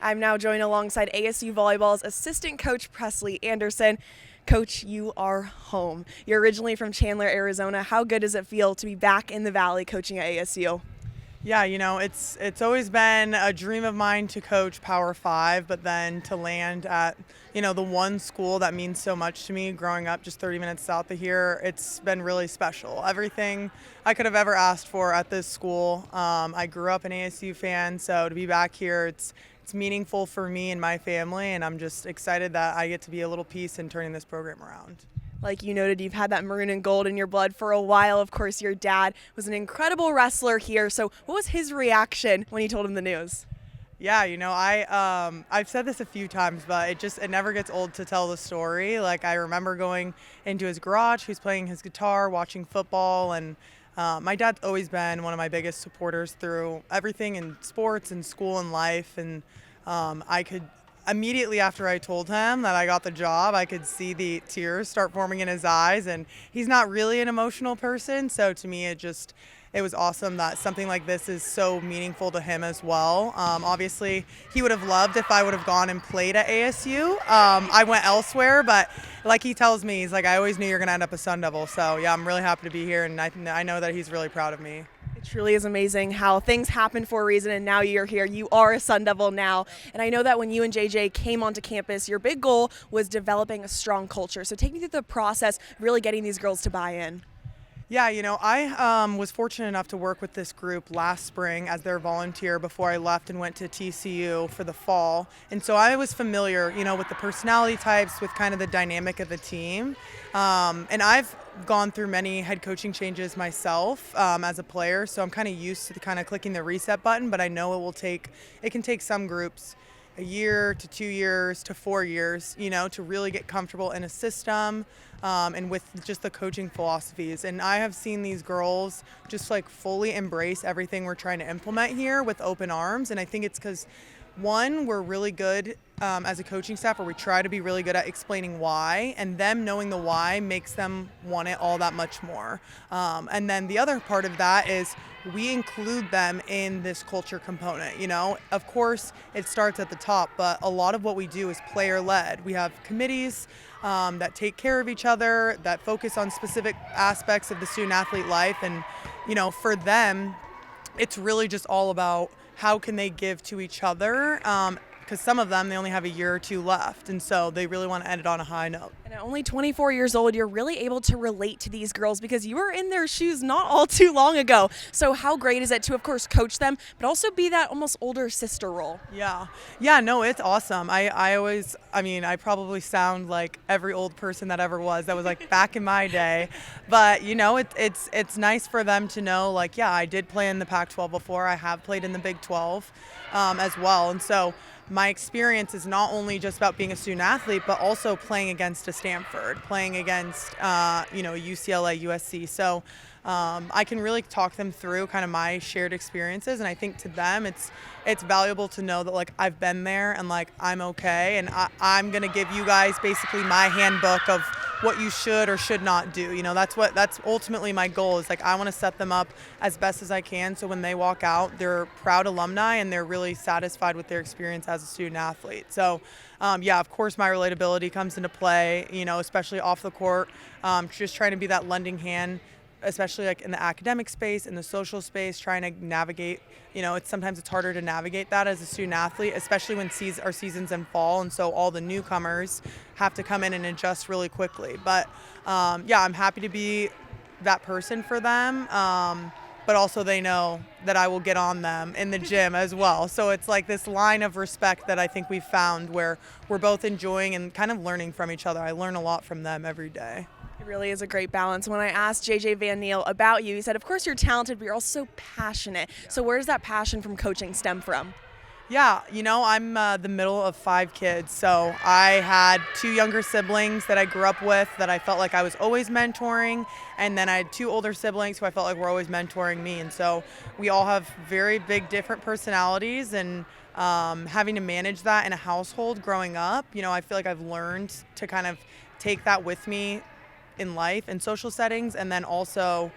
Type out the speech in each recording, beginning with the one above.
I'm now joined alongside ASU Volleyball's assistant coach, Preslie Anderson. Coach, you are home. You're originally from Chandler, Arizona. How good does it feel to be back in the Valley coaching at ASU? Yeah, it's always been a dream of mine to coach Power 5, but then to land at, the one school that means so much to me growing up just 30 minutes south of here, it's been really special. Everything I could have ever asked for at this school. I grew up an ASU fan, so to be back here, it's meaningful for me and my family, and I'm just excited that I get to be a little piece in turning this program around. Like you noted, you've had that maroon and gold in your blood for a while. Of course, your dad was an incredible wrestler here. So what was his reaction when you told him the news? Yeah, I've said this a few times, but it never gets old to tell the story. Like, I remember going into his garage, he was playing his guitar, watching football, and my dad's always been one of my biggest supporters through everything in sports and school and life. And I could immediately after I told him that I got the job, I could see the tears start forming in his eyes. And he's not really an emotional person, so to me it was awesome that something like this is so meaningful to him as well. Obviously, he would have loved if I would have gone and played at ASU. I went elsewhere, but like he tells me, he's like, I always knew you were going to end up a Sun Devil. So, yeah, I'm really happy to be here, and I know that he's really proud of me. It truly is amazing how things happen for a reason, and now you're here. You are a Sun Devil now. And I know that when you and JJ came onto campus, your big goal was developing a strong culture. So take me through the process, really getting these girls to buy in. Yeah, I was fortunate enough to work with this group last spring as their volunteer before I left and went to TCU for the fall. And so I was familiar, with the personality types, with kind of the dynamic of the team. And I've gone through many head coaching changes myself as a player, so I'm kind of used to kind of clicking the reset button, but I know it can take some groups a year to 2 years to 4 years, to really get comfortable in a system and with just the coaching philosophies. And I have seen these girls just like fully embrace everything we're trying to implement here with open arms. And I think it's because, one, we're really good as a coaching staff, where we try to be really good at explaining why, and them knowing the why makes them want it all that much more. And then the other part of that is we include them in this culture component. Of course, it starts at the top, but a lot of what we do is player-led. We have committees that take care of each other, that focus on specific aspects of the student-athlete life. And, for them, it's really just all about how can they give to each other, because some of them, they only have a year or two left, and so they really want to end it on a high note. And at only 24 years old, you're really able to relate to these girls because you were in their shoes not all too long ago. So how great is it to, of course, coach them, but also be that almost older sister role? Yeah, no, it's awesome. I probably sound like every old person that ever was. That was like back in my day. But, it's nice for them to know, like, yeah, I did play in the Pac-12 before. I have played in the Big 12 as well. And so my experience is not only just about being a student athlete, but also playing against a Stanford, playing against, UCLA, USC. So I can really talk them through kind of my shared experiences. And I think to them, it's valuable to know that, like, I've been there and, like, I'm okay. And I'm going to give you guys basically my handbook of what you should or should not do. That's ultimately my goal, is like I want to set them up as best as I can, so when they walk out, they're proud alumni and they're really satisfied with their experience as a student athlete. So of course my relatability comes into play, especially off the court, just trying to be that lending hand, especially like in the academic space, in the social space, trying to navigate, sometimes it's harder to navigate that as a student athlete, especially when our seasons in fall, and so all the newcomers have to come in and adjust really quickly. But I'm happy to be that person for them, but also they know that I will get on them in the gym as well. So it's like this line of respect that I think we've found, where we're both enjoying and kind of learning from each other. I learn a lot from them every day. It really is a great balance. When I asked JJ Van Neal about you, he said, of course you're talented, but you're also passionate. So where does that passion from coaching stem from? Yeah, I'm the middle of 5 kids. So I had 2 younger siblings that I grew up with that I felt like I was always mentoring. And then I had 2 older siblings who I felt like were always mentoring me. And so we all have very big, different personalities. And having to manage that in a household growing up, I feel like I've learned to kind of take that with me in life and social settings, and then also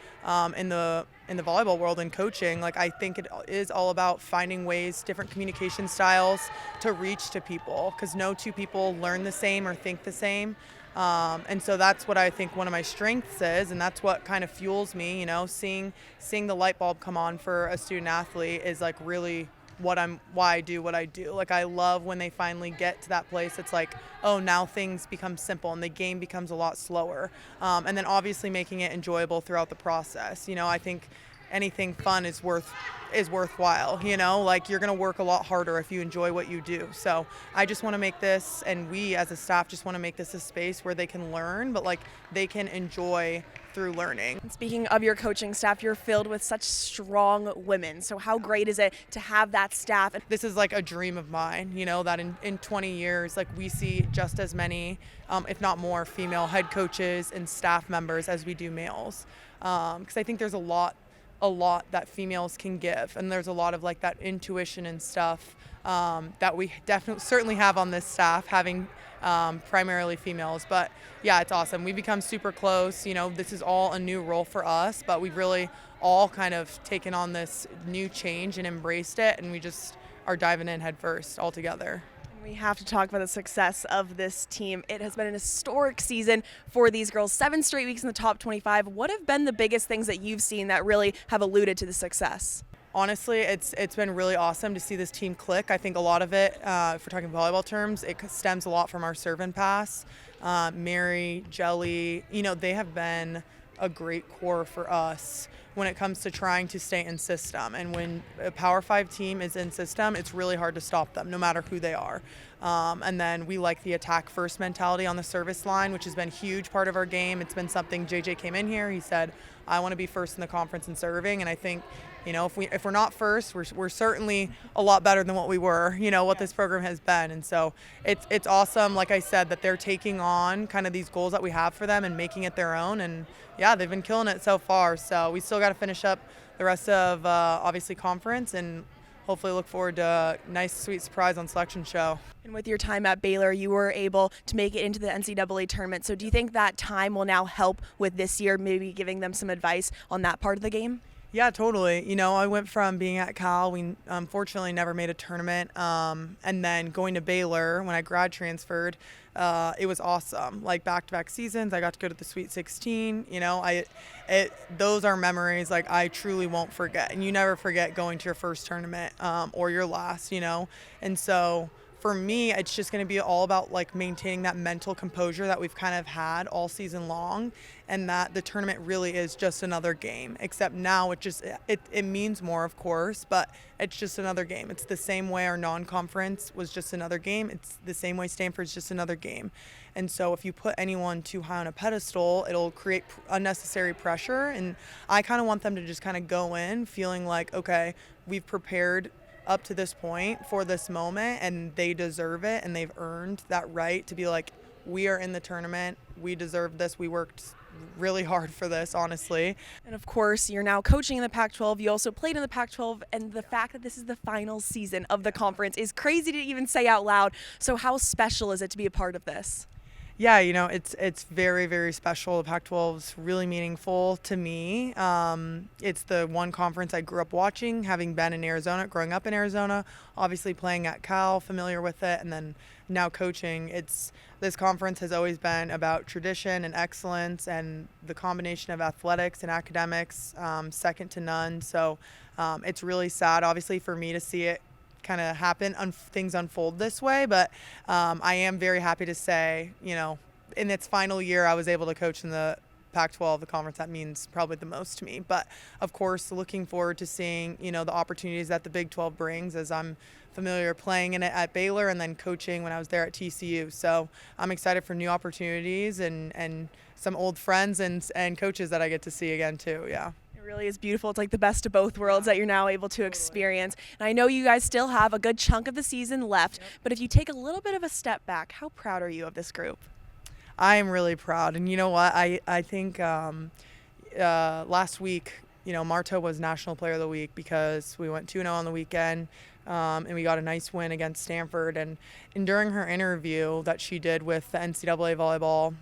in the in the volleyball world and coaching, like I think it is all about finding ways, different communication styles to reach to people, because no two people learn the same or think the same. And so that's what I think one of my strengths is, and that's what kind of fuels me, seeing the light bulb come on for a student athlete is like really why I do what I do. Like I love when they finally get to that place. It's like, oh, now things become simple and the game becomes a lot slower. And then obviously making it enjoyable throughout the process. I think anything fun is worthwhile, like you're going to work a lot harder if you enjoy what you do. So I just want to make this, and we as a staff just want to make this a space where they can learn, but like they can enjoy through learning. Speaking of your coaching staff, you're filled with such strong women. So how great is it to have that staff? This is like a dream of mine, that in 20 years, like we see just as many, if not more, female head coaches and staff members as we do males. Because I think there's a lot that females can give, and there's a lot of like that intuition and stuff that we certainly have on this staff, having primarily females. But yeah, it's awesome. We've become super close. This is all a new role for us, but we've really all kind of taken on this new change and embraced it, and we just are diving in head first all together. We have to talk about the success of this team. It has been an historic season for these girls, 7 straight weeks in the top 25. What have been the biggest things that you've seen that really have alluded to the success? Honestly, it's been really awesome to see this team click. I think a lot of it, if we're talking volleyball terms, it stems a lot from our serve and pass. Mary, Jelly, they have been a great core for us when it comes to trying to stay in system. And when a Power 5 team is in system, it's really hard to stop them, no matter who they are. And then we like the attack first mentality on the service line, which has been a huge part of our game. It's been something JJ came in here, he said, I want to be first in the conference in serving. And I think, if we're not first, we're certainly a lot better than what we were, what this program has been. And so it's awesome, like I said, that they're taking on kind of these goals that we have for them and making it their own. And yeah, they've been killing it so far. So we still got to finish up the rest of obviously conference, and hopefully look forward to a nice, sweet surprise on selection show. And with your time at Baylor, you were able to make it into the NCAA tournament. So do you think that time will now help with this year, maybe giving them some advice on that part of the game? Yeah, totally. I went from being at Cal, we unfortunately never made a tournament, and then going to Baylor when I grad transferred, it was awesome. Like back-to-back seasons, I got to go to the Sweet 16. Those are memories like I truly won't forget. And you never forget going to your first tournament or your last, And so for me, it's just going to be all about like maintaining that mental composure that we've kind of had all season long, and that the tournament really is just another game, except now it means more, of course, but it's just another game. It's the same way our non-conference was just another game. It's the same way Stanford's just another game. And so if you put anyone too high on a pedestal, it'll create unnecessary pressure. And I kind of want them to just kind of go in feeling like, okay, we've prepared up to this point for this moment, and they deserve it, and they've earned that right to be like, we are in the tournament, we deserve this, we worked really hard for this, honestly. And of course, you're now coaching in the Pac-12. You also played in the Pac-12, and the fact that this is the final season of the conference is crazy to even say out loud. So how special is it to be a part of this? Yeah, it's very, very special. The Pac-12 is really meaningful to me. It's the one conference I grew up watching, having been in Arizona, growing up in Arizona, obviously playing at Cal, familiar with it, and then now coaching. This conference has always been about tradition and excellence, and the combination of athletics and academics, second to none. So it's really sad, obviously, for me to see it kind of happen, things unfold this way, but I am very happy to say, in its final year, I was able to coach in the Pac-12, the conference that means probably the most to me. But of course, looking forward to seeing, the opportunities that the Big 12 brings, as I'm familiar playing in it at Baylor and then coaching when I was there at TCU. So I'm excited for new opportunities and some old friends and coaches that I get to see again too. Yeah. Really is beautiful. It's like the best of both worlds that you're now able to experience. And I know you guys still have a good chunk of the season left, but if you take a little bit of a step back, how proud are you of this group? I am really proud. And you know what? I think last week, Marta was National Player of the Week because we went 2-0 on the weekend, and we got a nice win against Stanford. And during her interview that she did with the NCAA Volleyball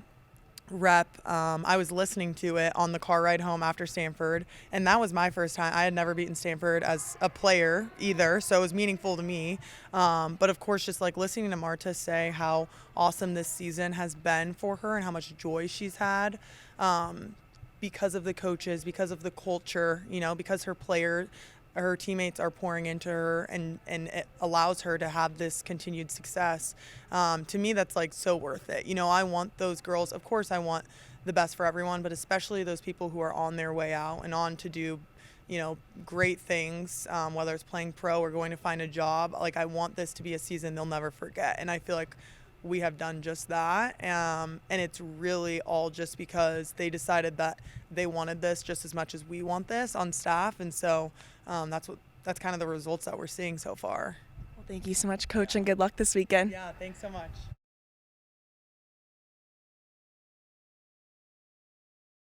rep, I was listening to it on the car ride home after Stanford, and that was my first time. I had never beaten Stanford as a player either, so it was meaningful to me. But of course, just like listening to Marta say how awesome this season has been for her and how much joy she's had, because of the coaches, because of the culture, because her teammates are pouring into her, and it allows her to have this continued success. To me, that's like so worth it. I want those girls, of course I want the best for everyone, but especially those people who are on their way out and on to do, great things, whether it's playing pro or going to find a job. Like, I want this to be a season they'll never forget. And I feel like we have done just that. And it's really all just because they decided that they wanted this just as much as we want this on staff. And so that's kind of the results that we're seeing so far. Well, thank you so much, Coach, and good luck this weekend. Yeah, thanks so much.